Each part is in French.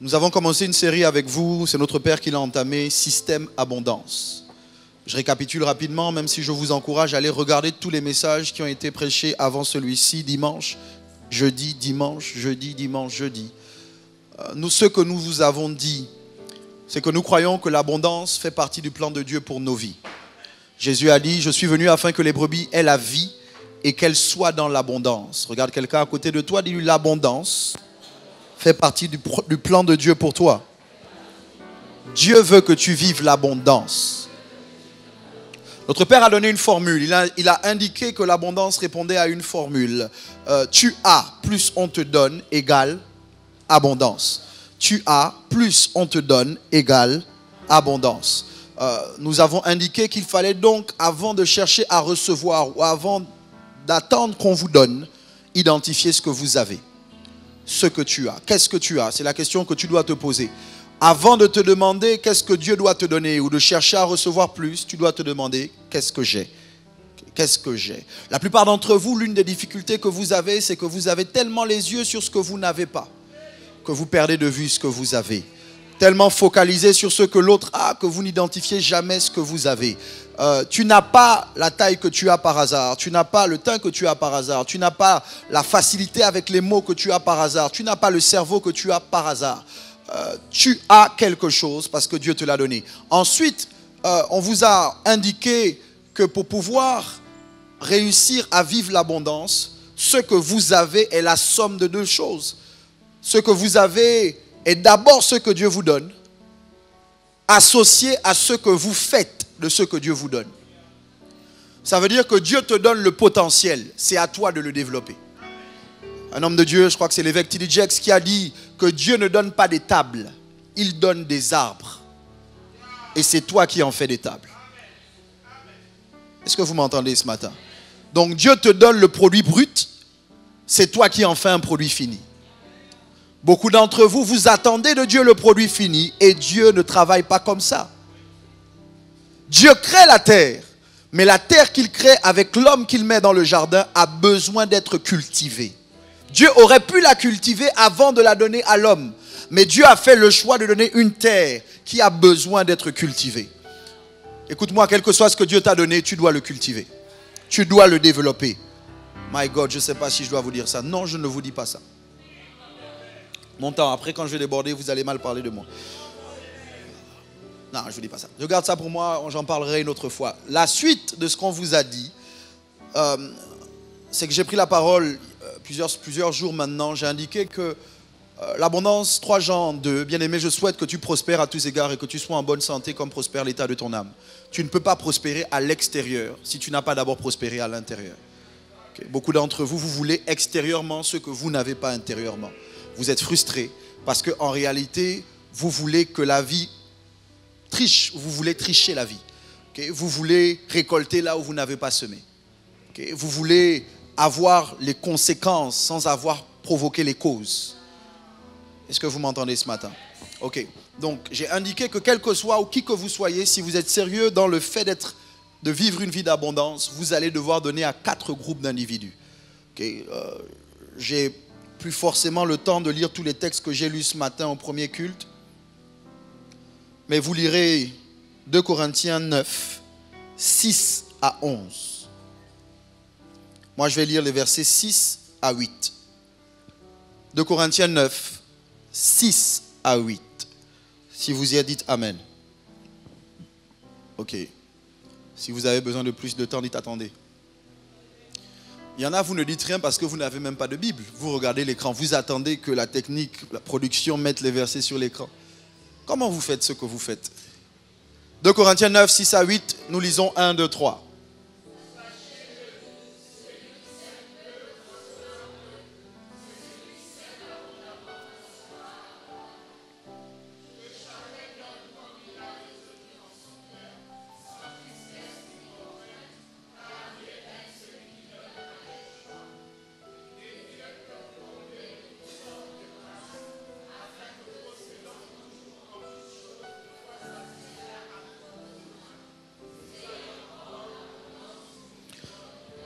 Nous avons commencé une série avec vous, c'est notre Père qui l'a entamé, Système Abondance. Je récapitule rapidement, même si je vous encourage à aller regarder tous les messages qui ont été prêchés avant celui-ci, dimanche, jeudi, dimanche, jeudi, dimanche, jeudi. Ce que nous vous avons dit, c'est que nous croyons que l'abondance fait partie du plan de Dieu pour nos vies. Jésus a dit, je suis venu afin que les brebis aient la vie et qu'elles soient dans l'abondance. Regarde quelqu'un à côté de toi, dis-lui, l'abondance fait partie du plan de Dieu pour toi. Dieu veut que tu vives l'abondance. Notre Père a donné une formule. Il a indiqué que l'abondance répondait à une formule. Tu as plus on te donne égale abondance. Tu as plus on te donne égale abondance. Nous avons indiqué qu'il fallait donc, avant de chercher à recevoir ou avant d'attendre qu'on vous donne, identifier ce que vous avez. Ce que tu as. Qu'est-ce que tu as? C'est la question que tu dois te poser. Avant de te demander qu'est-ce que Dieu doit te donner ou de chercher à recevoir plus, tu dois te demander qu'est-ce que j'ai? Qu'est-ce que j'ai? La plupart d'entre vous, l'une des difficultés que vous avez, c'est que vous avez tellement les yeux sur ce que vous n'avez pas, que vous perdez de vue ce que vous avez. Tellement focalisé sur ce que l'autre a, que vous n'identifiez jamais ce que vous avez. Tu n'as pas la taille que tu as par hasard. Tu n'as pas le teint que tu as par hasard. Tu n'as pas la facilité avec les mots que tu as par hasard. Tu n'as pas le cerveau que tu as par hasard. Tu as quelque chose parce que Dieu te l'a donné. Ensuite, on vous a indiqué que pour pouvoir réussir à vivre l'abondance, ce que vous avez est la somme de deux choses. Ce que vous avez est d'abord ce que Dieu vous donne, associé à ce que vous faites de ce que Dieu vous donne. Ça veut dire que Dieu te donne le potentiel, c'est à toi de le développer. Un homme de Dieu, je crois que c'est l'évêque T.D. Jakes qui a dit que Dieu ne donne pas des tables, il donne des arbres. Et c'est toi qui en fais des tables. Est-ce que vous m'entendez ce matin? Donc Dieu te donne le produit brut, c'est toi qui en fais un produit fini. Beaucoup d'entre vous, vous attendez de Dieu le produit fini et Dieu ne travaille pas comme ça. Dieu crée la terre, mais la terre qu'il crée avec l'homme qu'il met dans le jardin a besoin d'être cultivée. Dieu aurait pu la cultiver avant de la donner à l'homme, mais Dieu a fait le choix de donner une terre qui a besoin d'être cultivée. Écoute-moi, quel que soit ce que Dieu t'a donné, tu dois le cultiver. Tu dois le développer. My God, je ne sais pas si je dois vous dire ça. Non, je ne vous dis pas ça. Mon temps, après quand je vais déborder, vous allez mal parler de moi. Non, je ne vous dis pas ça. Je garde ça pour moi, j'en parlerai une autre fois. La suite de ce qu'on vous a dit, c'est que j'ai pris la parole plusieurs jours maintenant. J'ai indiqué que l'abondance, 3 Jean 2, bien-aimé, je souhaite que tu prospères à tous égards et que tu sois en bonne santé comme prospère l'état de ton âme. Tu ne peux pas prospérer à l'extérieur si tu n'as pas d'abord prospéré à l'intérieur. Okay. Beaucoup d'entre vous, vous voulez extérieurement ce que vous n'avez pas intérieurement. Vous êtes frustré parce qu'en réalité, vous voulez que la vie triche, vous voulez tricher la vie. Okay? Vous voulez récolter là où vous n'avez pas semé. Okay? Vous voulez avoir les conséquences sans avoir provoqué les causes. Est-ce que vous m'entendez ce matin? Ok. Donc, j'ai indiqué que quel que soit ou qui que vous soyez, si vous êtes sérieux dans le fait de vivre une vie d'abondance, vous allez devoir donner à 4 groupes d'individus. Okay? J'ai plus forcément le temps de lire tous les textes que j'ai lus ce matin au premier culte. Mais vous lirez 2 Corinthiens 9, 6 à 11. Moi, je vais lire les versets 6 à 8. 2 Corinthiens 9, 6 à 8. Si vous y êtes, dites Amen. Ok. Si vous avez besoin de plus de temps, dites attendez. Il y en a, vous ne dites rien parce que vous n'avez même pas de Bible. Vous regardez l'écran, vous attendez que la technique, la production mette les versets sur l'écran. Comment vous faites ce que vous faites? 2 Corinthiens 9, 6 à 8, nous lisons 1, 2, 3.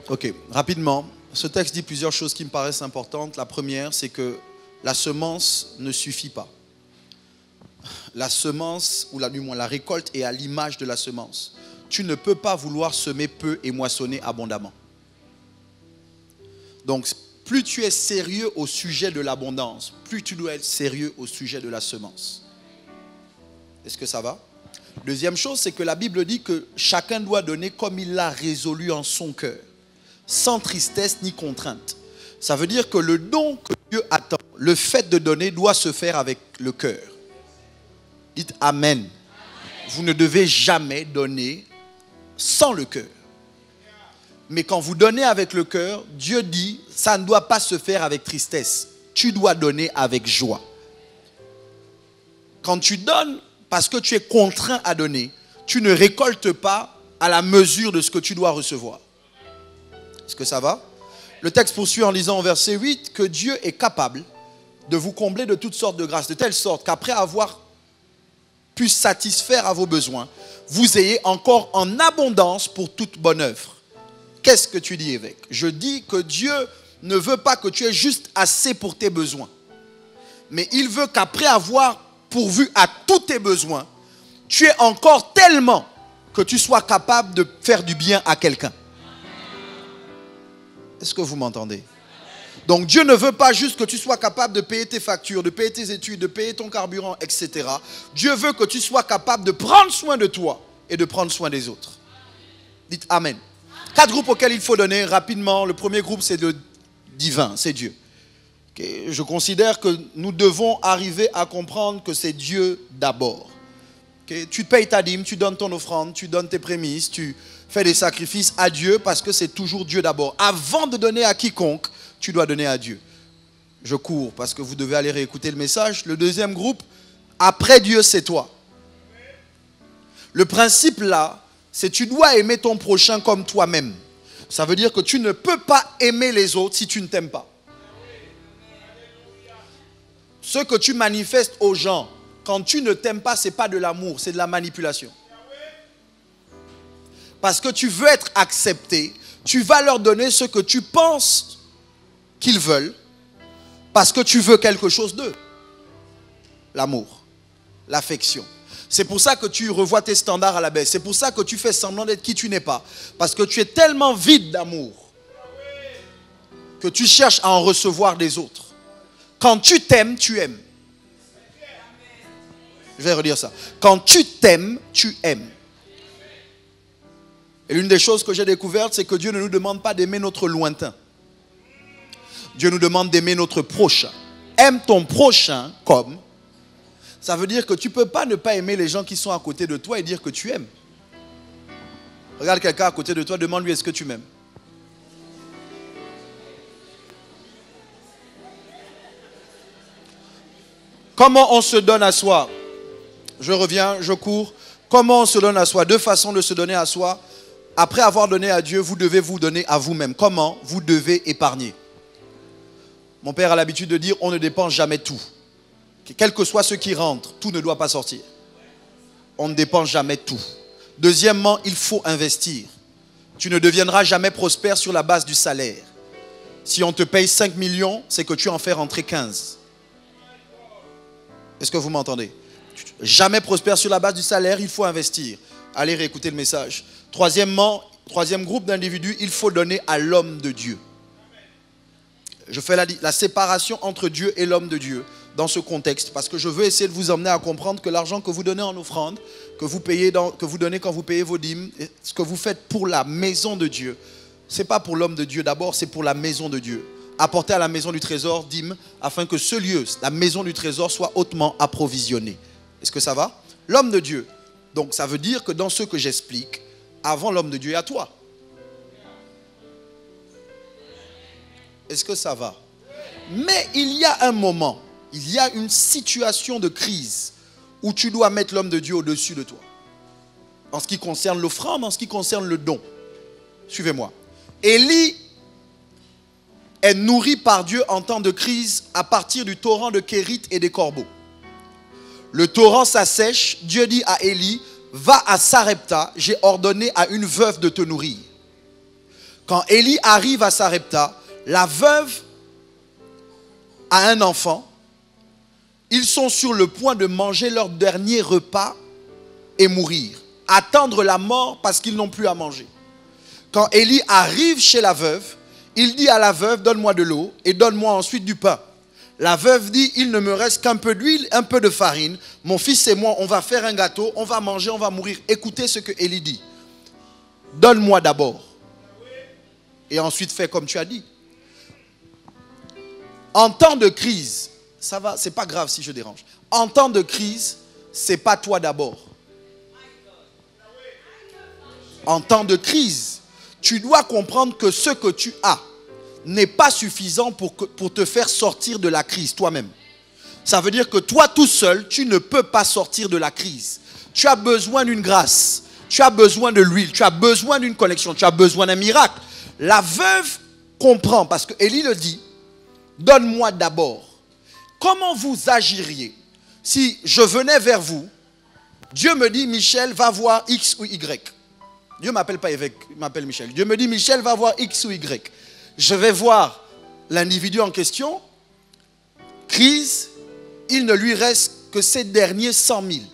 Ok, rapidement, ce texte dit plusieurs choses qui me paraissent importantes. La première, c'est que la semence ne suffit pas. la semence, ou du moins la récolte est à l'image de la semence. Tu ne peux pas vouloir semer peu et moissonner abondamment. Donc, plus tu es sérieux au sujet de l'abondance, plus tu dois être sérieux au sujet de la semence. Est-ce que ça va? Deuxième chose, c'est que la Bible dit que chacun doit donner comme il l'a résolu en son cœur, sans tristesse ni contrainte. Ça veut dire que le don que Dieu attend, le fait de donner doit se faire avec le cœur. Dites Amen. Vous ne devez jamais donner sans le cœur. Mais quand vous donnez avec le cœur, Dieu dit, ça ne doit pas se faire avec tristesse. Tu dois donner avec joie. Quand tu donnes parce que tu es contraint à donner, tu ne récoltes pas à la mesure de ce que tu dois recevoir. Est-ce que ça va? Le texte poursuit en lisant au verset 8 que Dieu est capable de vous combler de toutes sortes de grâces, de telle sorte qu'après avoir pu satisfaire à vos besoins, vous ayez encore en abondance pour toute bonne œuvre. Qu'est-ce que tu dis, évêque? Je dis que Dieu ne veut pas que tu aies juste assez pour tes besoins. Mais il veut qu'après avoir pourvu à tous tes besoins, tu aies encore tellement que tu sois capable de faire du bien à quelqu'un. Est-ce que vous m'entendez? Donc Dieu ne veut pas juste que tu sois capable de payer tes factures, de payer tes études, de payer ton carburant, etc. Dieu veut que tu sois capable de prendre soin de toi et de prendre soin des autres. Dites Amen. 4 groupes auxquels il faut donner rapidement. Le premier groupe, c'est le divin, c'est Dieu. Okay. Je considère que nous devons arriver à comprendre que c'est Dieu d'abord. Okay. Tu payes ta dîme, tu donnes ton offrande, tu donnes tes prémices, tu fais des sacrifices à Dieu parce que c'est toujours Dieu d'abord. Avant de donner à quiconque, tu dois donner à Dieu. Je cours parce que vous devez aller réécouter le message. Le deuxième groupe, après Dieu, c'est toi. Le principe là, c'est que tu dois aimer ton prochain comme toi-même. Ça veut dire que tu ne peux pas aimer les autres si tu ne t'aimes pas. Ce que tu manifestes aux gens, quand tu ne t'aimes pas, ce n'est pas de l'amour, c'est de la manipulation. Parce que tu veux être accepté, tu vas leur donner ce que tu penses qu'ils veulent, parce que tu veux quelque chose d'eux. L'amour, l'affection. C'est pour ça que tu revois tes standards à la baisse. C'est pour ça que tu fais semblant d'être qui tu n'es pas. Parce que tu es tellement vide d'amour que tu cherches à en recevoir des autres. Quand tu t'aimes, tu aimes. Je vais redire ça. Quand tu t'aimes, tu aimes. Et l'une des choses que j'ai découvertes, c'est que Dieu ne nous demande pas d'aimer notre lointain. Dieu nous demande d'aimer notre prochain. Aime ton prochain comme. Ça veut dire que tu ne peux pas ne pas aimer les gens qui sont à côté de toi et dire que tu aimes. Regarde quelqu'un à côté de toi, demande-lui est-ce que tu m'aimes. Comment on se donne à soi? Je reviens, je cours. Comment on se donne à soi? 2 façons de se donner à soi. Après avoir donné à Dieu, vous devez vous donner à vous-même. Comment? Vous devez épargner. Mon père a l'habitude de dire on ne dépense jamais tout. Quel que soit ce qui rentre, tout ne doit pas sortir. On ne dépense jamais tout. Deuxièmement, il faut investir. Tu ne deviendras jamais prospère sur la base du salaire. Si on te paye 5 millions, c'est que tu en fais rentrer 15. Est-ce que vous m'entendez? Jamais prospère sur la base du salaire, il faut investir. Allez réécouter le message. Troisièmement, troisième groupe d'individus, il faut donner à l'homme de Dieu. Je fais la séparation entre Dieu et l'homme de Dieu dans ce contexte parce que je veux essayer de vous emmener à comprendre que l'argent que vous donnez en offrande, que vous donnez quand vous payez vos dîmes, ce que vous faites pour la maison de Dieu, ce n'est pas pour l'homme de Dieu d'abord, c'est pour la maison de Dieu. Apportez à la maison du trésor dîmes afin que ce lieu, la maison du trésor, soit hautement approvisionné. Est-ce que ça va? L'homme de Dieu. Donc ça veut dire que dans ce que j'explique, avant l'homme de Dieu, il y a toi. Est-ce que ça va? Mais il y a un moment, il y a une situation de crise où tu dois mettre l'homme de Dieu au-dessus de toi. En ce qui concerne l'offrande, en ce qui concerne le don. Suivez-moi. Élie est nourri par Dieu en temps de crise à partir du torrent de Kérit et des corbeaux. Le torrent s'assèche, Dieu dit à Élie, va à Sarepta, j'ai ordonné à une veuve de te nourrir. Quand Élie arrive à Sarepta, la veuve a un enfant, il sont sur le point de manger leur dernier repas et mourir. Attendre la mort parce qu'ils n'ont plus à manger. Quand Élie arrive chez la veuve, il dit à la veuve, donne-moi de l'eau et donne-moi ensuite du pain. La veuve dit, il ne me reste qu'un peu d'huile, un peu de farine. Mon fils et moi, on va faire un gâteau, on va manger, on va mourir. Écoutez ce que Élie dit. Donne-moi d'abord. Et ensuite fais comme tu as dit. En temps de crise, ça va, c'est pas grave si je dérange. En temps de crise, c'est pas toi d'abord. En temps de crise, tu dois comprendre que ce que tu as n'est pas suffisant pour te faire sortir de la crise toi-même. Ça veut dire que toi tout seul, tu ne peux pas sortir de la crise. Tu as besoin d'une grâce, tu as besoin de l'huile, tu as besoin d'une connexion, tu as besoin d'un miracle. La veuve comprend parce que Élie le dit, donne-moi d'abord. Comment vous agiriez si je venais vers vous, Dieu me dit, Michel va voir X ou Y. Dieu ne m'appelle pas évêque, il m'appelle Michel. Dieu me dit, Michel va voir X ou Y. Je vais voir l'individu en question, crise, il ne lui reste que ces derniers 100 000.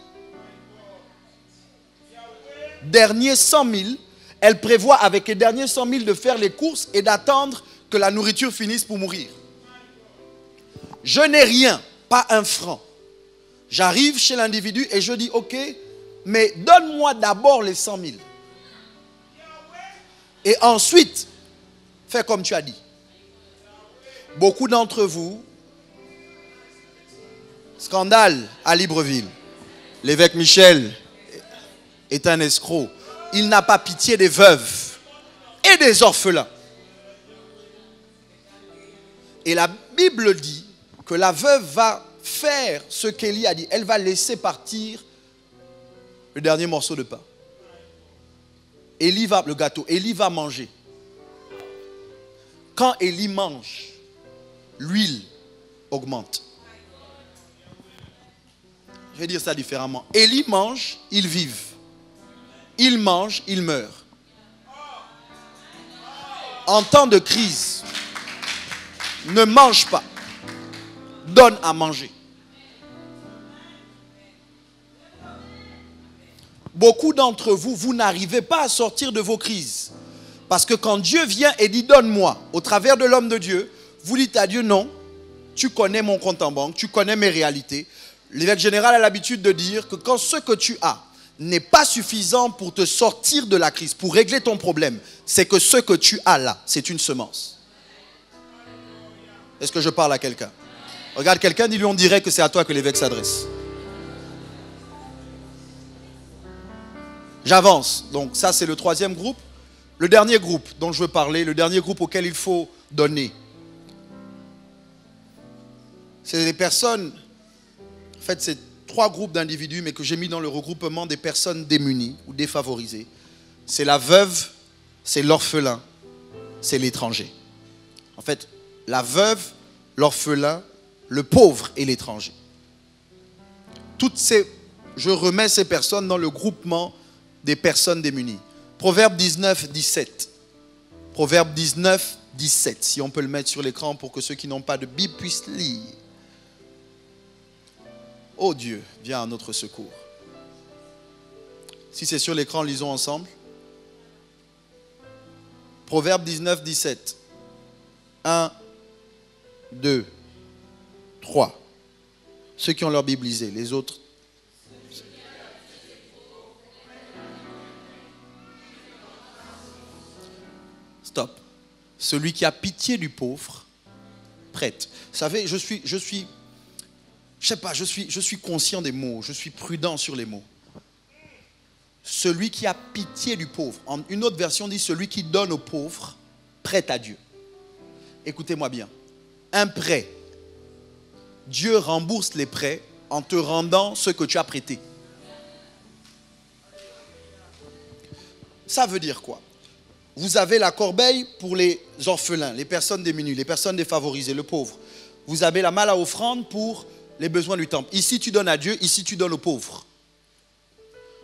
Derniers 100 000, elle prévoit avec les derniers 100 000 de faire les courses et d'attendre que la nourriture finisse pour mourir. Je n'ai rien, pas un franc. J'arrive chez l'individu et je dis, ok, mais donne-moi d'abord les 100 000. Et ensuite, fais comme tu as dit. Beaucoup d'entre vous, scandale à Libreville. L'évêque Michel est un escroc. Il n'a pas pitié des veuves et des orphelins. Et la Bible dit que la veuve va faire ce qu'Élie a dit. Elle va laisser partir le dernier morceau de pain. Élie va, le gâteau, Élie va manger. Quand Élie mange, l'huile augmente. Je vais dire ça différemment. Élie mange, ils vivent. Il mange, il meurt. En temps de crise, ne mange pas. Donne à manger. Beaucoup d'entre vous, vous n'arrivez pas à sortir de vos crises. Parce que quand Dieu vient et dit donne-moi, au travers de l'homme de Dieu, vous dites à Dieu non, tu connais mon compte en banque, tu connais mes réalités. L'évêque général a l'habitude de dire que quand ce que tu as n'est pas suffisant pour te sortir de la crise, pour régler ton problème, c'est que ce que tu as là, c'est une semence. Est-ce que je parle à quelqu'un? Regarde quelqu'un, dis-lui, on dirait que c'est à toi que l'évêque s'adresse. J'avance. Donc ça, c'est le troisième groupe. Le dernier groupe dont je veux parler, le dernier groupe auquel il faut donner, c'est des personnes, en fait, c'est 3 groupes d'individus, mais que j'ai mis dans le regroupement des personnes démunies ou défavorisées. C'est la veuve, c'est l'orphelin, c'est l'étranger. En fait, la veuve, l'orphelin, le pauvre et l'étranger. Je remets ces personnes dans le groupement des personnes démunies. Proverbe 19, 17. Proverbe 19, 17. Si on peut le mettre sur l'écran pour que ceux qui n'ont pas de Bible puissent lire. Oh Dieu, viens à notre secours. Si c'est sur l'écran, lisons ensemble. Proverbe 19, 17. 1, 2, 3. Ceux qui ont leur Bible, lisez. Les autres. Stop. Celui qui a pitié du pauvre prête. Vous savez, je suis conscient des mots, je suis prudent sur les mots. Celui qui a pitié du pauvre. Une autre version dit celui qui donne au pauvre prête à Dieu. Écoutez-moi bien. Un prêt. Dieu rembourse les prêts en te rendant ce que tu as prêté. Ça veut dire quoi? Vous avez la corbeille pour les orphelins, les personnes démunies, les personnes défavorisées, le pauvre. Vous avez la malle à offrande pour les besoins du temple. Ici, tu donnes à Dieu, ici, tu donnes aux pauvres.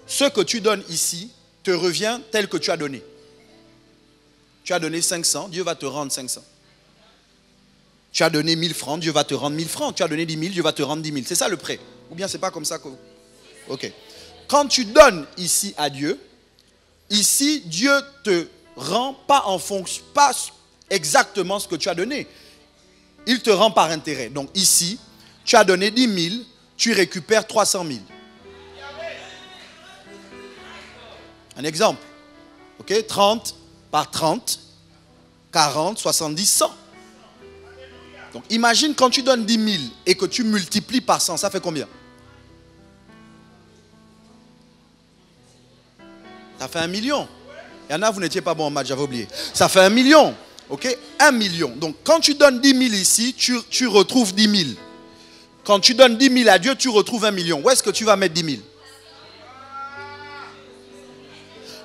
Ce que tu donnes ici te revient tel que tu as donné. Tu as donné 500, Dieu va te rendre 500. Tu as donné 1000 francs, Dieu va te rendre 1000 francs. Tu as donné 10 000, Dieu va te rendre 10 000. C'est ça le prêt. Ou bien c'est pas comme ça que... Ok. Quand tu donnes ici à Dieu, ici, Dieu te rend pas en fonction, pas exactement ce que tu as donné. Il te rend par intérêt. Donc ici, tu as donné 10 000, tu récupères 300 000. Un exemple. Ok, 30 par 30, 40, 70, 100. Donc imagine quand tu donnes 10 000 et que tu multiplies par 100, ça fait combien? Ça fait 1 million. Il y en a, vous n'étiez pas bon en maths, j'avais oublié. Ça fait 1 million. Ok, 1 million. Donc quand tu donnes 10 000 ici, tu retrouves 10 000. Quand tu donnes 10 000 à Dieu, tu retrouves 1 million. Où est-ce que tu vas mettre 10 000?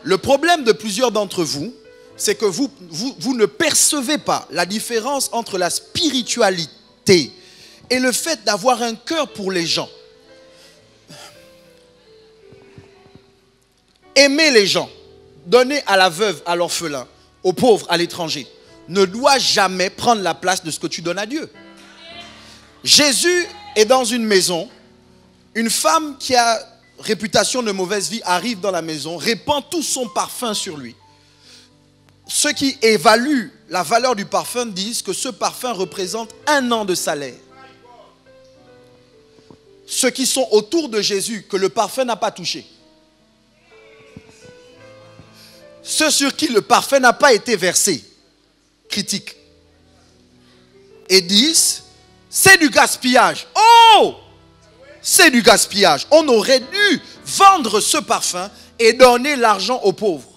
Le problème de plusieurs d'entre vous, c'est que vous ne percevez pas la différence entre la spiritualité et le fait d'avoir un cœur pour les gens. Aimer les gens, donner à la veuve, à l'orphelin, aux pauvres, à l'étranger, ne doit jamais prendre la place de ce que tu donnes à Dieu. Jésus est dans une maison, une femme qui a réputation de mauvaise vie arrive dans la maison, répand tout son parfum sur lui. Ceux qui évaluent la valeur du parfum disent que ce parfum représente 1 an de salaire. Ceux qui sont autour de Jésus, que le parfum n'a pas touché. Ceux sur qui le parfum n'a pas été versé, critiquent. Et disent, c'est du gaspillage. Oh! C'est du gaspillage. On aurait dû vendre ce parfum et donner l'argent aux pauvres.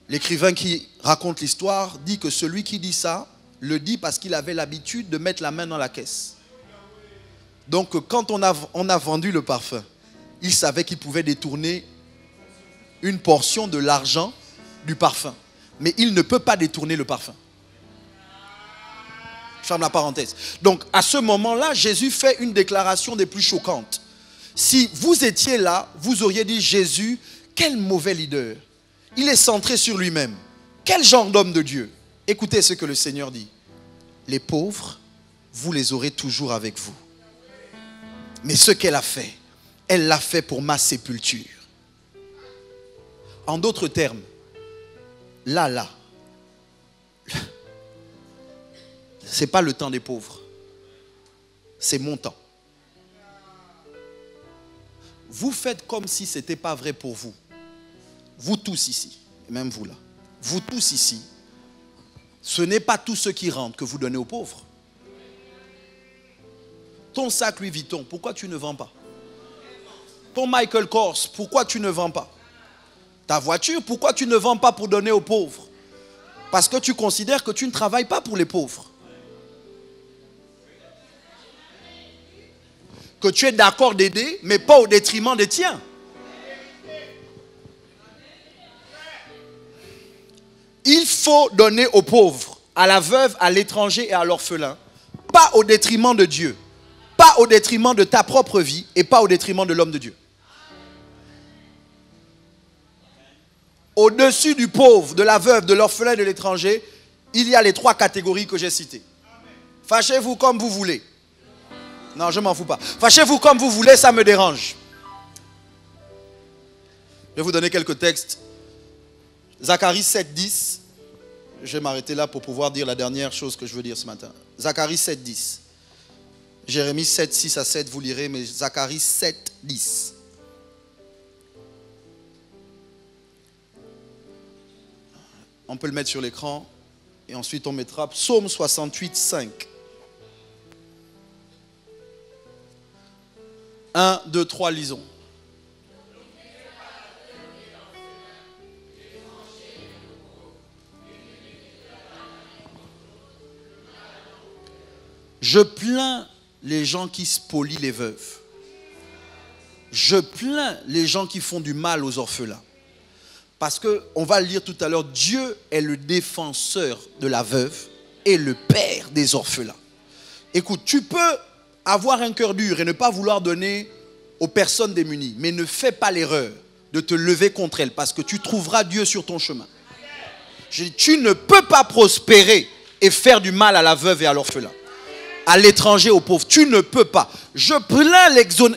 L'écrivain qui raconte l'histoire dit que celui qui dit ça, le dit parce qu'il avait l'habitude de mettre la main dans la caisse. Donc quand on a vendu le parfum, il savait qu'il pouvait détourner une portion de l'argent du parfum. Mais il ne peut pas détourner le parfum. Je ferme la parenthèse. Donc à ce moment-là, Jésus fait une déclaration des plus choquantes. Si vous étiez là, vous auriez dit, Jésus, quel mauvais leader. Il est centré sur lui-même. Quel genre d'homme de Dieu? Écoutez ce que le Seigneur dit. Les pauvres, vous les aurez toujours avec vous. Mais ce qu'elle a fait, elle l'a fait pour ma sépulture. En d'autres termes, là, ce n'est pas le temps des pauvres. C'est mon temps. Vous faites comme si ce n'était pas vrai pour vous. Vous tous ici, et même vous là, vous tous ici, ce n'est pas tout ce qui rentre que vous donnez aux pauvres. Ton sac Louis Vuitton, pourquoi tu ne vends pas? Ton Michael Kors, pourquoi tu ne vends pas? Ta voiture, pourquoi tu ne vends pas pour donner aux pauvres? Parce que tu considères que tu ne travailles pas pour les pauvres. Que tu es d'accord d'aider, mais pas au détriment des tiens. Il faut donner aux pauvres, à la veuve, à l'étranger et à l'orphelin. Pas au détriment de Dieu. Pas au détriment de ta propre vie et pas au détriment de l'homme de Dieu. Au-dessus du pauvre, de la veuve, de l'orphelin et de l'étranger, il y a les 3 catégories que j'ai citées. Fâchez-vous comme vous voulez. Non, je m'en fous pas. Fâchez-vous comme vous voulez, ça me dérange. Je vais vous donner quelques textes. Zacharie 7, 10. Je vais m'arrêter là pour pouvoir dire la dernière chose que je veux dire ce matin. Zacharie 7, 10. Jérémie 7, 6 à 7, vous lirez, mais Zacharie 7, 10. On peut le mettre sur l'écran. Et ensuite on mettra Psaume 68, 5. 1, 2, 3, lisons. Je plains les gens qui spolient les veuves. Je plains les gens qui font du mal aux orphelins. Parce que, on va le lire tout à l'heure, Dieu est le défenseur de la veuve et le père des orphelins. Écoute, tu peux avoir un cœur dur et ne pas vouloir donner aux personnes démunies, mais ne fais pas l'erreur de te lever contre elles parce que tu trouveras Dieu sur ton chemin. Tu ne peux pas prospérer et faire du mal à la veuve et à l'orphelin. à l'étranger, aux pauvres. Tu ne peux pas. Je plains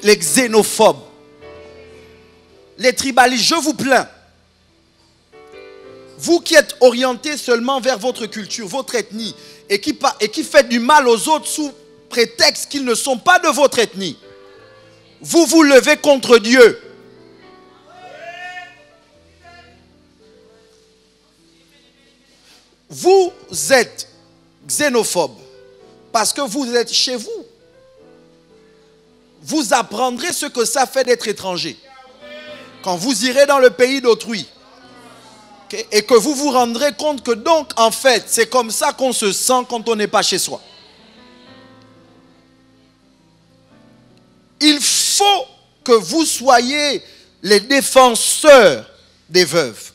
les xénophobes, les tribalistes, je vous plains. Vous qui êtes orientés seulement vers votre culture, votre ethnie, et qui faites du mal aux autres sous prétexte qu'ils ne sont pas de votre ethnie. Vous vous levez contre Dieu. Vous êtes xénophobe parce que vous êtes chez vous. Vous apprendrez ce que ça fait d'être étranger. Quand vous irez dans le pays d'autrui, okay, et que vous vous rendrez compte que donc, en fait, c'est comme ça qu'on se sent quand on n'est pas chez soi. Il faut que vous soyez les défenseurs des veuves,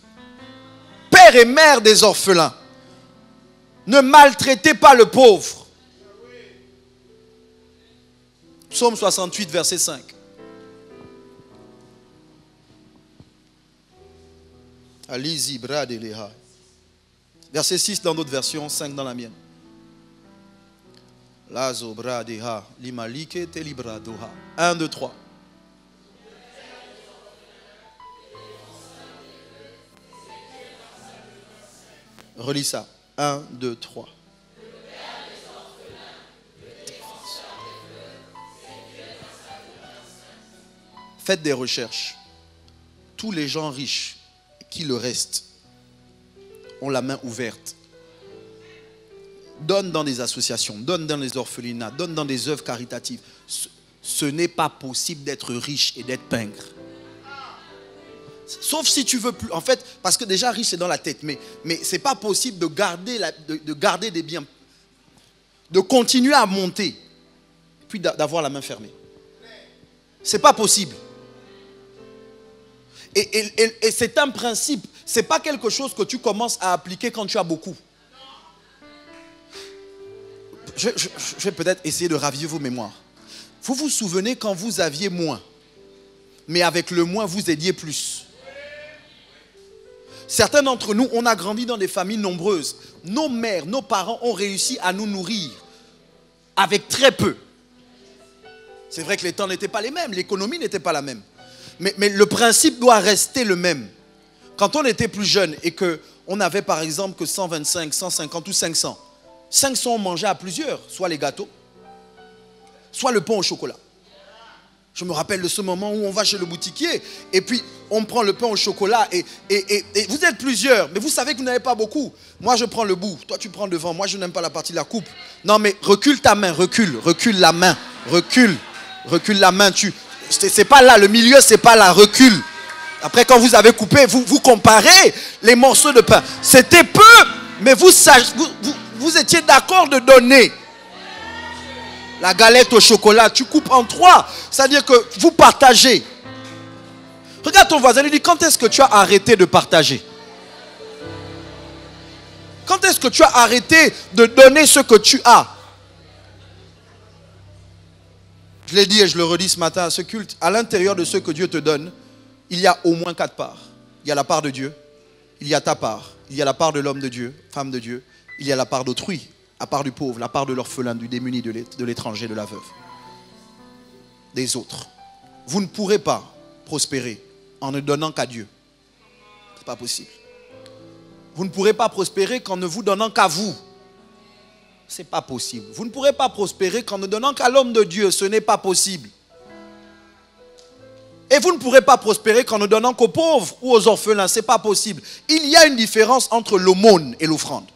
pères et mères des orphelins. Ne maltraitez pas le pauvre. Psaume 68, verset 5. Verset 6 dans d'autres versions, 5 dans la mienne. Lazo bradeha, limalike te libradoha. 1, 2, 3. Relis ça. 1, 2, 3. Faites des recherches. Tous les gens riches qui le restent ont la main ouverte. Donne dans des associations, donne dans les orphelinats, donne dans des œuvres caritatives. Ce n'est pas possible d'être riche et d'être pingre. Sauf si tu veux plus. En fait, parce que déjà riche c'est dans la tête. Mais ce n'est pas possible de garder des biens. De continuer à monter. Puis d'avoir la main fermée. Ce n'est pas possible. Et c'est un principe. Ce n'est pas quelque chose que tu commences à appliquer quand tu as beaucoup. Je vais peut-être essayer de raviver vos mémoires. Vous vous souvenez quand vous aviez moins. Mais avec le moins, vous aidiez plus. Certains d'entre nous, on a grandi dans des familles nombreuses. Nos mères, nos parents ont réussi à nous nourrir avec très peu. C'est vrai que les temps n'étaient pas les mêmes, l'économie n'était pas la même. Mais le principe doit rester le même. Quand on était plus jeune et qu'on avait par exemple que 125, 150 ou 500, 500 on mangeait à plusieurs, soit les gâteaux, soit le pain au chocolat. Je me rappelle de ce moment où on va chez le boutiquier et puis on prend le pain au chocolat et vous êtes plusieurs, mais vous savez que vous n'avez pas beaucoup. Moi je prends le bout, toi tu prends devant, moi je n'aime pas la partie de la coupe. Non mais recule ta main, recule la main, recule la main. C'est pas là, le milieu c'est pas là, recule. Après quand vous avez coupé, vous comparez les morceaux de pain. C'était peu, mais vous étiez d'accord de donner. La galette au chocolat, tu coupes en 3. C'est-à-dire que vous partagez. Regarde ton voisin, lui dit, quand est-ce que tu as arrêté de partager? Quand est-ce que tu as arrêté de donner ce que tu as? Je l'ai dit et je le redis ce matin à ce culte. À l'intérieur de ce que Dieu te donne, il y a au moins 4 parts. Il y a la part de Dieu, il y a ta part, il y a la part de l'homme de Dieu, femme de Dieu, il y a la part d'autrui. La part du pauvre, la part de l'orphelin, du démuni, de l'étranger, de la veuve. Des autres. Vous ne pourrez pas prospérer en ne donnant qu'à Dieu. Ce n'est pas possible. Vous ne pourrez pas prospérer qu'en ne vous donnant qu'à vous. Ce n'est pas possible. Vous ne pourrez pas prospérer qu'en ne donnant qu'à l'homme de Dieu. Ce n'est pas possible. Et vous ne pourrez pas prospérer qu'en ne donnant qu'aux pauvres ou aux orphelins. Ce n'est pas possible. Il y a une différence entre l'aumône et l'offrande.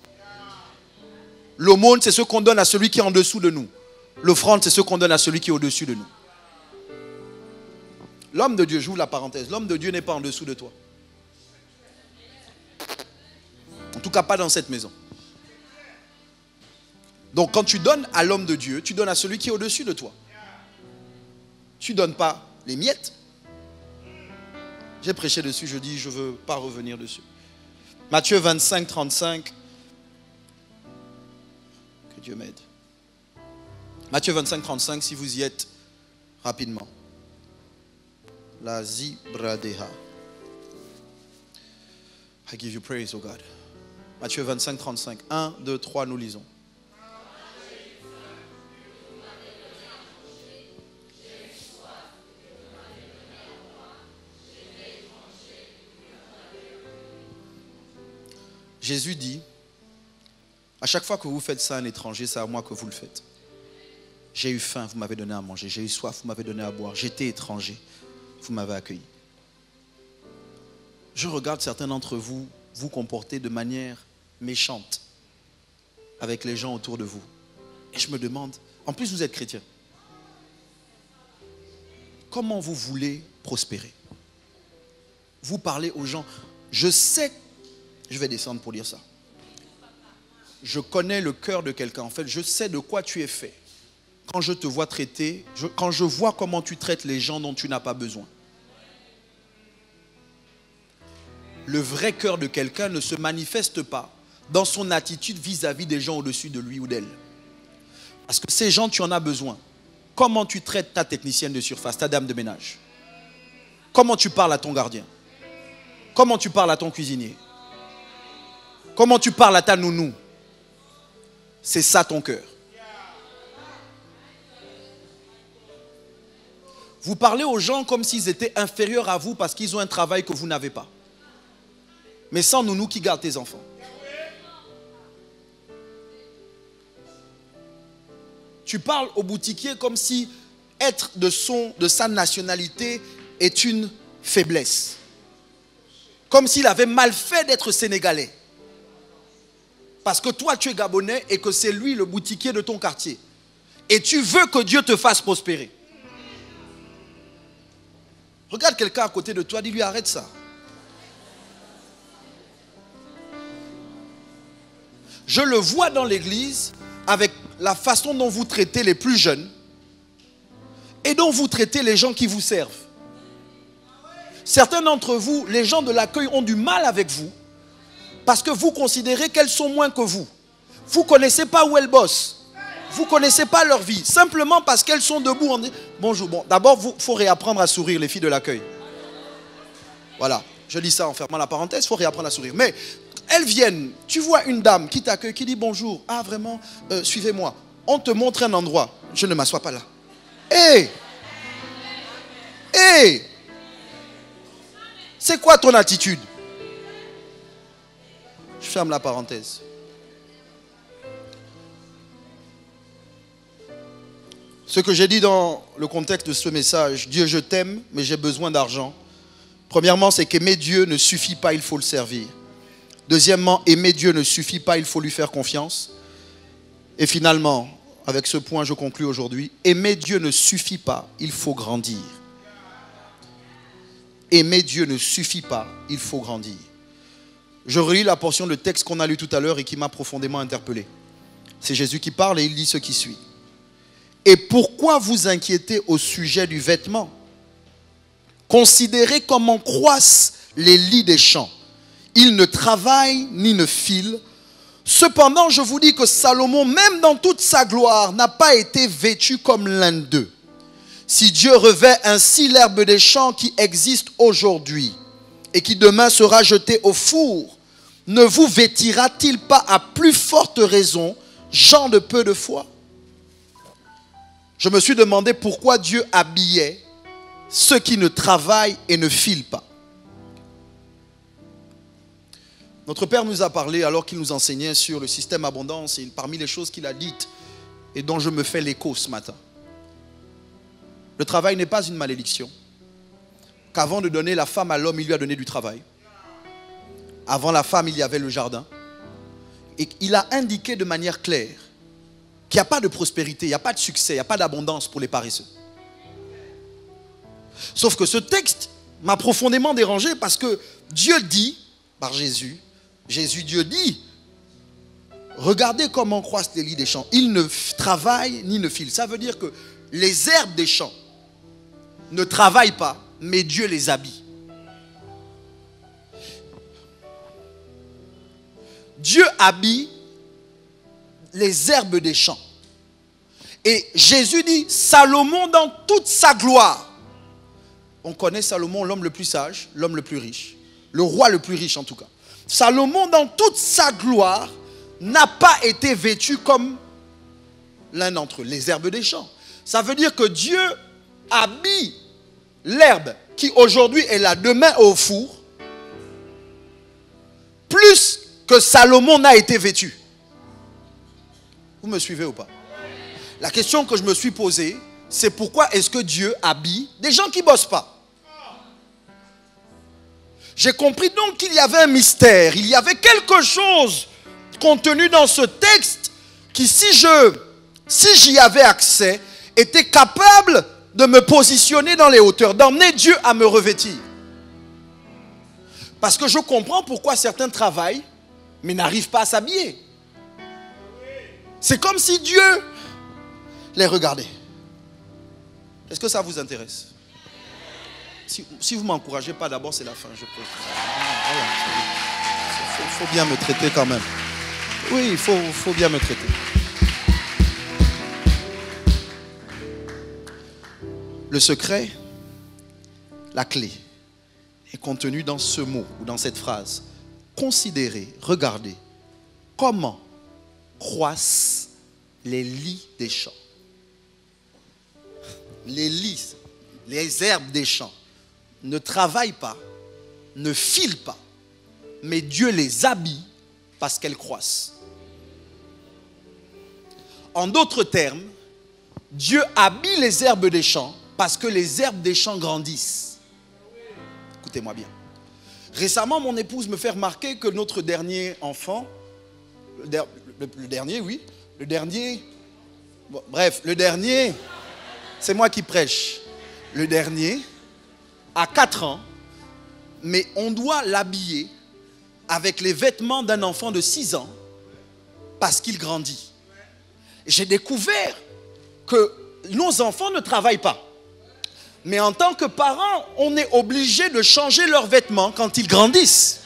L'aumône, c'est ce qu'on donne à celui qui est en dessous de nous. L'offrande, c'est ce qu'on donne à celui qui est au-dessus de nous. L'homme de Dieu, j'ouvre la parenthèse, l'homme de Dieu n'est pas en dessous de toi. En tout cas, pas dans cette maison. Donc, quand tu donnes à l'homme de Dieu, tu donnes à celui qui est au-dessus de toi. Tu ne donnes pas les miettes. J'ai prêché dessus, je dis, je ne veux pas revenir dessus. Matthieu 25, 35. Dieu m'aide. Matthieu 25, 35, si vous y êtes, rapidement. La zibradeha. I give you praise, oh God. Matthieu 25, 35. 1, 2, 3, nous lisons. Jésus dit, à chaque fois que vous faites ça à un étranger, c'est à moi que vous le faites. J'ai eu faim, vous m'avez donné à manger. J'ai eu soif, vous m'avez donné à boire. J'étais étranger, vous m'avez accueilli. Je regarde certains d'entre vous vous comporter de manière méchante avec les gens autour de vous. Et je me demande, en plus vous êtes chrétien, comment vous voulez prospérer? Vous parlez aux gens, je sais, je vais descendre pour dire ça. Je connais le cœur de quelqu'un, en fait, je sais de quoi tu es fait. Quand je te vois traiter, quand je vois comment tu traites les gens dont tu n'as pas besoin. Le vrai cœur de quelqu'un ne se manifeste pas dans son attitude vis-à-vis des gens au-dessus de lui ou d'elle. Parce que ces gens, tu en as besoin. Comment tu traites ta technicienne de surface, ta dame de ménage? Comment tu parles à ton gardien? Comment tu parles à ton cuisinier? Comment tu parles à ta nounou? C'est ça ton cœur. Vous parlez aux gens comme s'ils étaient inférieurs à vous parce qu'ils ont un travail que vous n'avez pas. Mais sans nounou qui garde tes enfants. Tu parles au boutiquier comme si être de sa nationalité est une faiblesse. Comme s'il avait mal fait d'être sénégalais. Parce que toi tu es gabonais et que c'est lui le boutiquier de ton quartier. Et tu veux que Dieu te fasse prospérer. Regarde quelqu'un à côté de toi, dis-lui arrête ça. Je le vois dans l'église avec la façon dont vous traitez les plus jeunes et dont vous traitez les gens qui vous servent. Certains d'entre vous, les gens de l'accueil ont du mal avec vous parce que vous considérez qu'elles sont moins que vous. Vous ne connaissez pas où elles bossent. Vous ne connaissez pas leur vie. Simplement parce qu'elles sont debout. On dit bonjour. Bon, d'abord, il faut réapprendre à sourire, les filles de l'accueil. Voilà. Je dis ça en fermant la parenthèse. Il faut réapprendre à sourire. Mais elles viennent. Tu vois une dame qui t'accueille, qui dit bonjour. Ah, vraiment, suivez-moi. On te montre un endroit. Je ne m'assois pas là. Hé! Hé! C'est quoi ton attitude? Je ferme la parenthèse. Ce que j'ai dit dans le contexte de ce message, Dieu je t'aime, mais j'ai besoin d'argent. Premièrement, c'est qu'aimer Dieu ne suffit pas, il faut le servir. Deuxièmement, aimer Dieu ne suffit pas, il faut lui faire confiance. Et finalement, avec ce point, je conclus aujourd'hui, aimer Dieu ne suffit pas, il faut grandir. Aimer Dieu ne suffit pas, il faut grandir. Je relis la portion de texte qu'on a lu tout à l'heure et qui m'a profondément interpellé. C'est Jésus qui parle et il dit ce qui suit. Et pourquoi vous inquiétez au sujet du vêtement? Considérez comment croissent les lys des champs. Ils ne travaillent ni ne filent. Cependant, je vous dis que Salomon, même dans toute sa gloire, n'a pas été vêtu comme l'un d'eux. Si Dieu revêt ainsi l'herbe des champs qui existe aujourd'hui et qui demain sera jetée au four, ne vous vêtira-t-il pas à plus forte raison, gens de peu de foi? Je me suis demandé pourquoi Dieu habillait ceux qui ne travaillent et ne filent pas. Notre Père nous a parlé alors qu'il nous enseignait sur le système abondance et parmi les choses qu'il a dites et dont je me fais l'écho ce matin. Le travail n'est pas une malédiction. Qu'avant de donner la femme à l'homme, il lui a donné du travail. Avant la femme, il y avait le jardin. Et il a indiqué de manière claire qu'il n'y a pas de prospérité, il n'y a pas de succès, il n'y a pas d'abondance pour les paresseux. Sauf que ce texte m'a profondément dérangé parce que Dieu dit, par Jésus, Dieu dit, regardez comment croissent les lys des champs. Ils ne travaillent ni ne filent. Ça veut dire que les herbes des champs ne travaillent pas, mais Dieu les habille. Dieu habille les herbes des champs. Et Jésus dit, Salomon dans toute sa gloire. On connaît Salomon, l'homme le plus sage, l'homme le plus riche. Le roi le plus riche en tout cas. Salomon dans toute sa gloire n'a pas été vêtu comme l'un d'entre eux, les herbes des champs. Ça veut dire que Dieu habille l'herbe qui aujourd'hui est là, demain au four, plus que Salomon n'a été vêtu. Vous me suivez ou pas? La question que je me suis posée, c'est pourquoi est-ce que Dieu habille des gens qui ne bossent pas? J'ai compris donc qu'il y avait un mystère, il y avait quelque chose contenu dans ce texte qui, si j'y avais accès, était capable de me positionner dans les hauteurs, d'emmener Dieu à me revêtir. Parce que je comprends pourquoi certains travaillent, mais n'arrivent pas à s'habiller. C'est comme si Dieu les regardait. Est-ce que ça vous intéresse? Si vous ne m'encouragez pas, d'abord c'est la fin, je peux. Il faut bien me traiter quand même. Oui, il faut bien me traiter. Le secret, la clé, est contenue dans ce mot ou dans cette phrase. Considérez, regardez comment croissent les lits des champs. Les lits, les herbes des champs ne travaillent pas, ne filent pas, mais Dieu les habille parce qu'elles croissent. En d'autres termes, Dieu habille les herbes des champs parce que les herbes des champs grandissent. Écoutez-moi bien. Récemment, mon épouse me fait remarquer que notre dernier enfant, le dernier, c'est moi qui prêche. Le dernier a 4 ans, mais on doit l'habiller avec les vêtements d'un enfant de 6 ans parce qu'il grandit. J'ai découvert que nos enfants ne travaillent pas. Mais en tant que parents, on est obligé de changer leurs vêtements quand ils grandissent.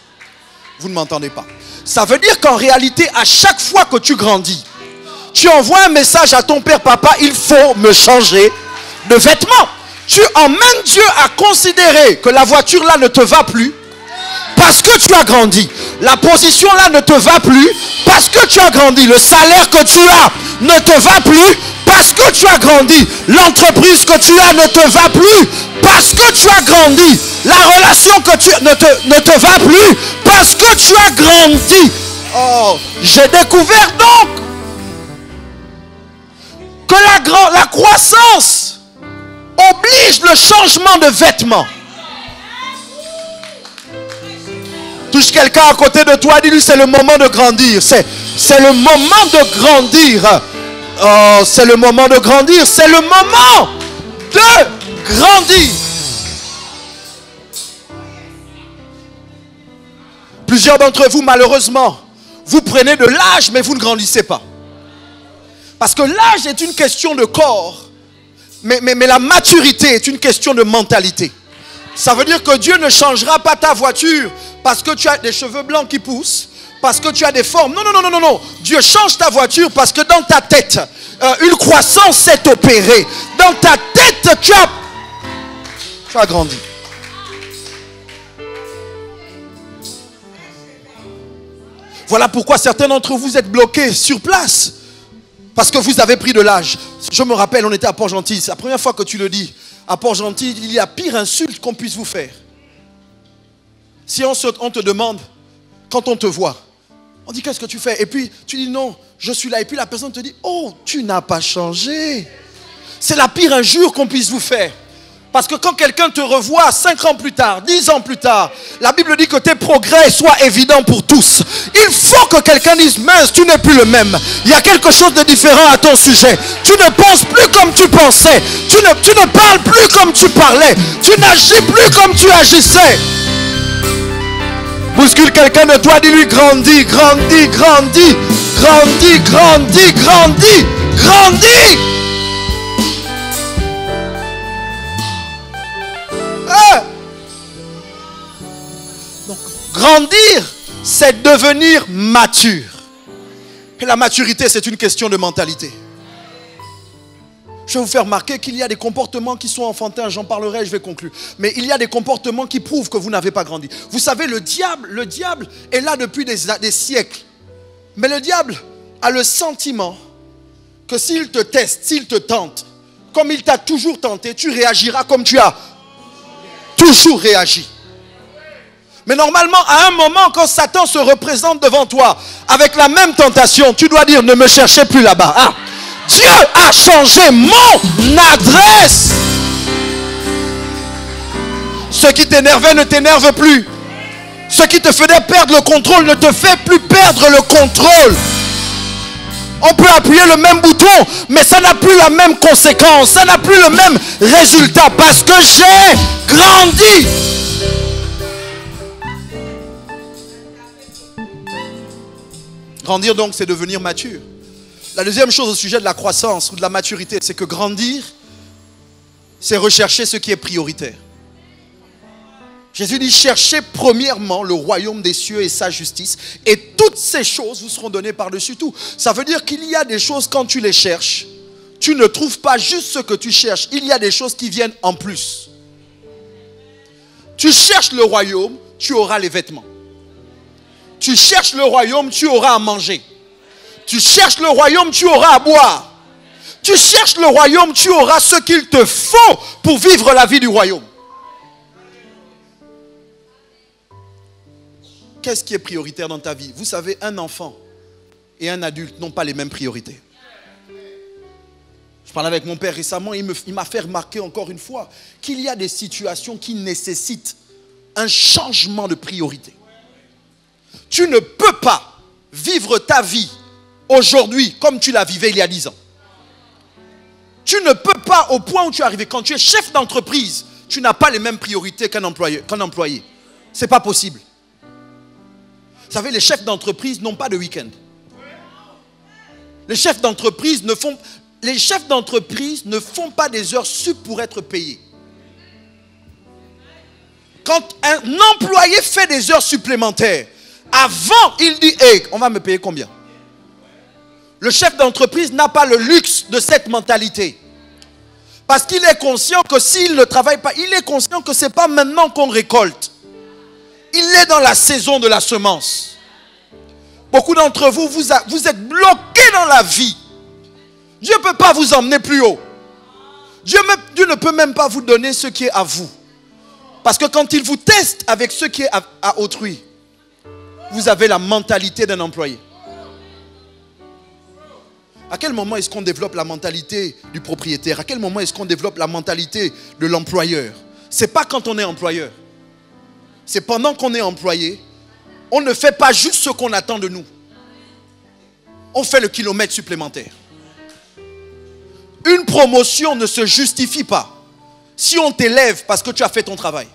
Vous ne m'entendez pas. Ça veut dire qu'en réalité, à chaque fois que tu grandis, tu envoies un message à ton père, papa, il faut me changer de vêtements. Tu emmènes Dieu à considérer que la voiture là ne te va plus parce que tu as grandi. La position là ne te va plus parce que tu as grandi. Le salaire que tu as ne te va plus parce que tu as grandi. L'entreprise que tu as ne te va plus parce que tu as grandi. La relation que tu ne te va plus parce que tu as grandi. Oh, j'ai découvert donc que la croissance oblige le changement de vêtements. Touche quelqu'un à côté de toi, dis-lui c'est le moment de grandir. C'est le moment de grandir. Oh, c'est le moment de grandir. C'est le moment de grandir. Plusieurs d'entre vous, malheureusement, vous prenez de l'âge, mais vous ne grandissez pas. Parce que l'âge est une question de corps, mais la maturité est une question de mentalité. Ça veut dire que Dieu ne changera pas ta voiture parce que tu as des cheveux blancs qui poussent, parce que tu as des formes. Non, non, non, non, non. Dieu change ta voiture parce que dans ta tête, une croissance s'est opérée. Dans ta tête, tu as grandi. Voilà pourquoi certains d'entre vous êtes bloqués sur place. Parce que vous avez pris de l'âge. Je me rappelle, on était à Port-Gentil. C'est la première fois que tu le dis. À Port-Gentil, il y a pire insulte qu'on puisse vous faire. Si on te demande, quand on te voit, on dit qu'est-ce que tu fais? Et puis tu dis non, je suis là. Et puis la personne te dit, oh, tu n'as pas changé. C'est la pire injure qu'on puisse vous faire. Parce que quand quelqu'un te revoit 5 ans plus tard, 10 ans plus tard, la Bible dit que tes progrès soient évidents pour tous. Il faut que quelqu'un dise, mince, tu n'es plus le même. Il y a quelque chose de différent à ton sujet. Tu ne penses plus comme tu pensais. Tu ne parles plus comme tu parlais. Tu n'agis plus comme tu agissais. Bouscule quelqu'un de toi, dis-lui, grandis, grandis, grandis, grandis, grandis, grandis, grandis. Donc, grandir, c'est devenir mature. Et la maturité, c'est une question de mentalité. Je vais vous faire remarquer qu'il y a des comportements qui sont enfantins. J'en parlerai, je vais conclure. Mais il y a des comportements qui prouvent que vous n'avez pas grandi. Vous savez, le diable est là depuis des siècles. Mais le diable a le sentiment que s'il te teste, s'il te tente, comme il t'a toujours tenté, tu réagiras comme tu as toujours réagi. Mais normalement, à un moment, quand Satan se représente devant toi avec la même tentation, tu dois dire, ne me cherchez plus là-bas. Ah, Dieu a changé mon adresse. Ce qui t'énervait ne t'énerve plus. Ce qui te faisait perdre le contrôle ne te fait plus perdre le contrôle. On peut appuyer le même bouton, mais ça n'a plus la même conséquence. Ça n'a plus le même résultat parce que j'ai grandi. Grandir donc, c'est devenir mature. La deuxième chose au sujet de la croissance ou de la maturité, c'est que grandir, c'est rechercher ce qui est prioritaire. Jésus dit, cherchez premièrement le royaume des cieux et sa justice, et toutes ces choses vous seront données par-dessus tout. Ça veut dire qu'il y a des choses, quand tu les cherches, tu ne trouves pas juste ce que tu cherches. Il y a des choses qui viennent en plus. Tu cherches le royaume, tu auras les vêtements. Tu cherches le royaume, tu auras à manger. Tu cherches le royaume, tu auras à boire. Tu cherches le royaume, tu auras ce qu'il te faut pour vivre la vie du royaume. Qu'est-ce qui est prioritaire dans ta vie? Vous savez, un enfant et un adulte n'ont pas les mêmes priorités. Je parlais avec mon père récemment, il m'a fait remarquer encore une fois qu'il y a des situations qui nécessitent un changement de priorité. Tu ne peux pas vivre ta vie aujourd'hui comme tu la vivais il y a 10 ans. Tu ne peux pas, au point où tu es arrivé, quand tu es chef d'entreprise, tu n'as pas les mêmes priorités qu'un employé. Ce n'est pas possible. Vous savez, les chefs d'entreprise n'ont pas de week-end. Les chefs d'entreprise ne font pas des heures sup pour être payés. Quand un employé fait des heures supplémentaires, avant, il dit, hey, on va me payer combien? Le chef d'entreprise n'a pas le luxe de cette mentalité. Parce qu'il est conscient que s'il ne travaille pas, il est conscient que ce n'est pas maintenant qu'on récolte. Il est dans la saison de la semence. Beaucoup d'entre vous, vous êtes bloqués dans la vie. Dieu ne peut pas vous emmener plus haut. Dieu ne peut même pas vous donner ce qui est à vous. Parce que quand il vous teste avec ce qui est à autrui, vous avez la mentalité d'un employé. À quel moment est-ce qu'on développe la mentalité du propriétaire? À quel moment est-ce qu'on développe la mentalité de l'employeur? Ce n'est pas quand on est employeur. C'est pendant qu'on est employé, on ne fait pas juste ce qu'on attend de nous. On fait le kilomètre supplémentaire. Une promotion ne se justifie pas si on t'élève parce que tu as fait ton travail.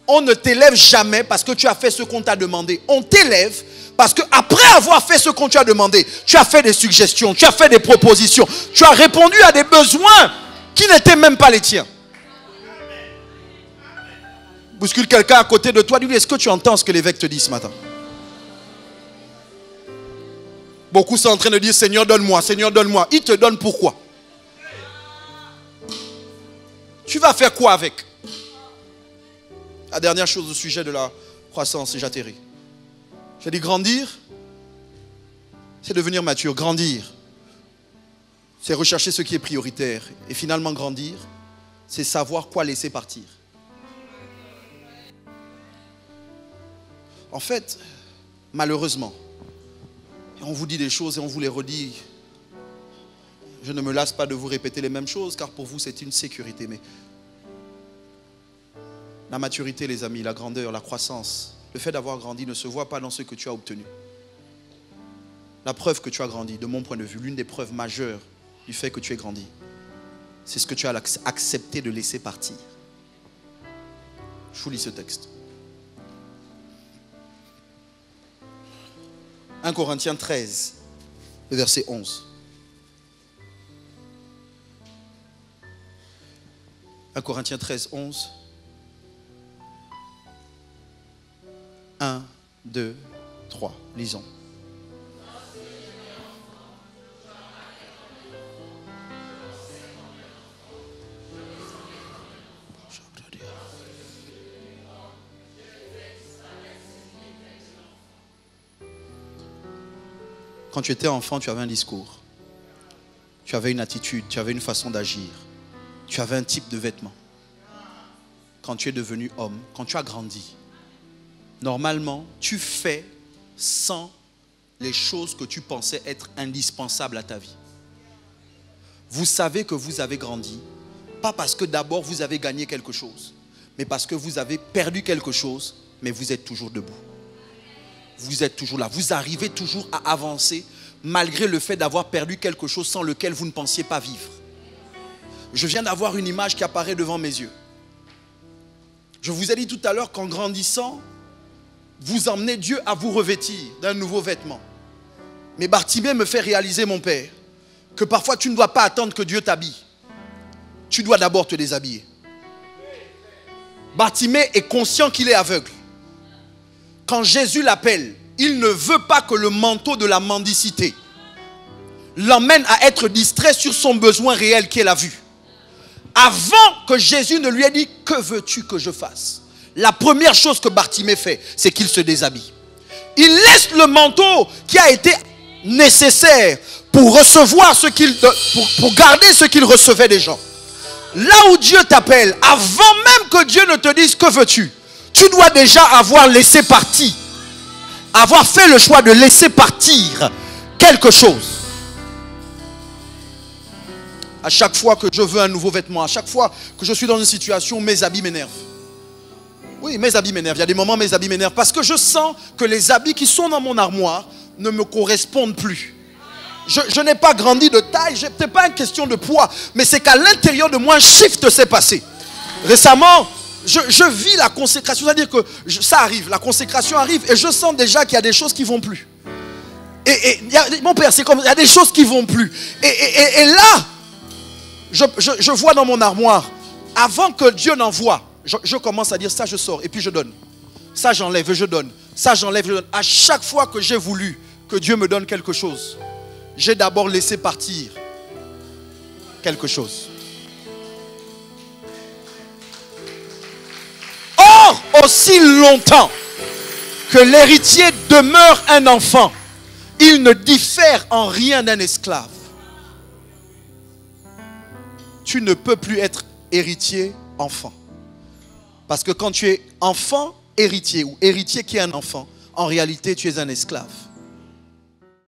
On ne t'élève jamais parce que tu as fait ce qu'on t'a demandé. On t'élève parce qu'après avoir fait ce qu'on t'a demandé, tu as fait des suggestions, tu as fait des propositions, tu as répondu à des besoins qui n'étaient même pas les tiens. Bouscule quelqu'un à côté de toi, dis-lui, est-ce que tu entends ce que l'évêque te dit ce matin? Beaucoup sont en train de dire, Seigneur donne-moi, Seigneur donne-moi. Il te donne pourquoi? Tu vas faire quoi avec? La dernière chose au sujet de la croissance, et j'atterris. J'ai dit grandir, c'est devenir mature. Grandir, c'est rechercher ce qui est prioritaire. Et finalement grandir, c'est savoir quoi laisser partir. En fait, malheureusement, on vous dit des choses et on vous les redit. Je ne me lasse pas de vous répéter les mêmes choses, car pour vous c'est une sécurité. Mais la maturité, les amis, la grandeur, la croissance, le fait d'avoir grandi ne se voit pas dans ce que tu as obtenu. La preuve que tu as grandi, de mon point de vue, l'une des preuves majeures du fait que tu es grandi, c'est ce que tu as accepté de laisser partir. Je vous lis ce texte. 1 Corinthiens 13, le verset 11. 1 Corinthiens 13, 11. 1, 2, 3. Lisons. Quand tu étais enfant, tu avais un discours. Tu avais une attitude, tu avais une façon d'agir. Tu avais un type de vêtements. quand tu es devenu homme, quand tu as grandi, normalement, tu fais sans les choses que tu pensais être indispensables à ta vie. Vous savez que vous avez grandi, pas parce que d'abord vous avez gagné quelque chose, mais parce que vous avez perdu quelque chose, mais vous êtes toujours debout. Vous êtes toujours là. Vous arrivez toujours à avancer malgré le fait d'avoir perdu quelque chose sans lequel vous ne pensiez pas vivre. Je viens d'avoir une image qui apparaît devant mes yeux. Je vous ai dit tout à l'heure qu'en grandissant, vous emmenez Dieu à vous revêtir d'un nouveau vêtement. Mais Bartimée me fait réaliser, mon père, que parfois tu ne dois pas attendre que Dieu t'habille. Tu dois d'abord te déshabiller. Bartimée est conscient qu'il est aveugle. Quand Jésus l'appelle, il ne veut pas que le manteau de la mendicité l'emmène à être distrait sur son besoin réel qui est la vue. Avant que Jésus ne lui ait dit « Que veux-tu que je fasse ?» La première chose que Bartimée fait, c'est qu'il se déshabille. Il laisse le manteau qui a été nécessaire pour recevoir pour garder ce qu'il recevait des gens. Là où Dieu t'appelle, avant même que Dieu ne te dise « Que veux-tu ?» tu dois déjà avoir laissé partir, avoir fait le choix de laisser partir quelque chose. À chaque fois que je veux un nouveau vêtement, à chaque fois que je suis dans une situation où mes habits m'énervent. Oui, mes habits m'énervent. Il y a des moments où mes habits m'énervent parce que je sens que les habits qui sont dans mon armoire ne me correspondent plus. Je n'ai pas grandi de taille, ce n'est pas une question de poids, mais c'est qu'à l'intérieur de moi, un shift s'est passé. Récemment, je vis la consécration, c'est-à-dire que ça arrive, la consécration arrive et je sens déjà qu'il y a des choses qui ne vont plus. Mon père, c'est comme, il y a des choses qui ne vont plus. Et là, je vois dans mon armoire, avant que Dieu n'envoie, je commence à dire ça je sors et puis je donne. Ça j'enlève et je donne. Ça j'enlève et je donne. À chaque fois que j'ai voulu que Dieu me donne quelque chose, j'ai d'abord laissé partir quelque chose. Or, aussi longtemps que l'héritier demeure un enfant, il ne diffère en rien d'un esclave. Tu ne peux plus être héritier, enfant. Parce que quand tu es enfant, héritier, ou héritier qui est un enfant, en réalité tu es un esclave.